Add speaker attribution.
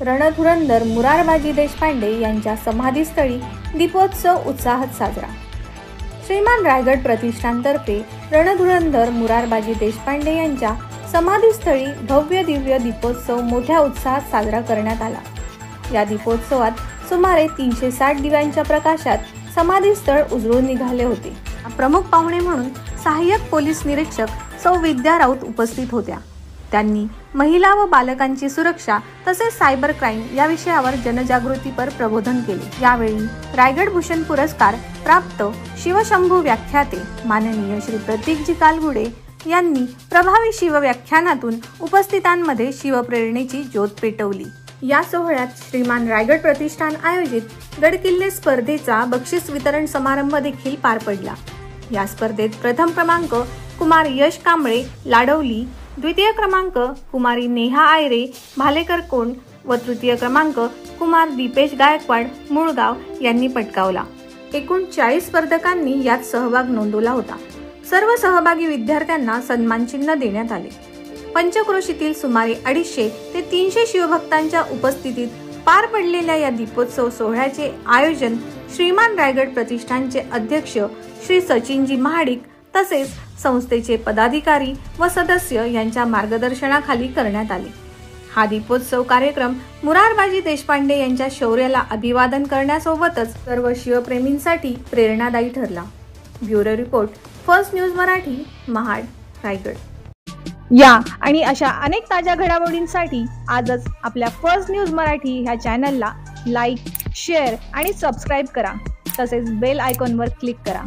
Speaker 1: रणधुरंधर मुरारबाजी देशपांडे यांच्या समाधीस्थळी दीपोत्सव उत्साहात साजरा। श्रीमान रायगड प्रतिष्ठानतर्फे रणधुरंधर मुरारबाजी देशपांडे यांच्या समाधीस्थळी भव्य दिव्य दीपोत्सव मोठ्या उत्साहात साजरा करण्यात आला। या दीपोत्सवात सुमारे 360 दिव्यांच्या प्रकाशात समाधीस्थळ उजळून निघाले होते। प्रमुख पाहुणे म्हणून सहाय्यक पोलीस निरीक्षक सौ विद्या राऊत उपस्थित होत्या। त्यांनी महिला व बालकांची सुरक्षा तसेच सायबर क्राईम या विषयावर जनजागृतीपर प्रबोधन केले। यावेळी रायगड भूषण पुरस्कार प्राप्त शिवशंभू व्याख्याते माननीय श्री प्रतीकजी कालगुडे यांनी प्रभावी शिवव्याख्यानातून उपस्थितांमध्ये शिवप्रेरणेची ज्योत पेटवली। या सोहळ्यात श्रीमान रायगड प्रतिष्ठान आयोजित गडकिल्ले स्पर्धेचा बक्षीस वितरण समारंभ देखील पार पडला। या स्पर्धेत प्रथम क्रमांक कुमार यश कांबळे लाडवली, द्वितीय क्रमांक कुमारी नेहा आयरे भालेकर कोंड व तृतीय क्रमांक कुमार दीपेश गायकवाड मुळगाव यांनी पटकावला। एकूण 40 स्पर्धकांनी यात सहभाग नोंदवला होता। सर्व सहभागी विद्यार्थ्यांना सन्मानचिन्ह देण्यात आले। पंचक्रोशीतील सुमारे 250 ते 300 शिवभक्तांच्या उपस्थितीत पार पडलेल्या या दीपोत्सव सोहळ्याचे आयोजन श्रीमान रायगड प्रतिष्ठानचे अध्यक्ष श्री सचिनजी महाडिक तसेच संस्थेचे पदाधिकारी व सदस्य यांच्या मार्गदर्शनाखाली करण्यात आले। हा दीपोत्सव कार्यक्रम मुरारबाजी देशपांडे यांच्या शौर्याला अभिवादन करण्यासोबतच सर्व शिवप्रेमींसाठी प्रेरणादायी ठरला। Bureau report, first news Marathi, Mahad, Raigad.
Speaker 2: या आणि अशा अनेक ताज्या घडामोडींसाठी आजच आपल्या फर्स्ट न्यूज मराठी ह्या चॅनलला लाईक, शेअर आणि सबस्क्राईब करा। तसेच बेल आयकॉनवर क्लिक करा।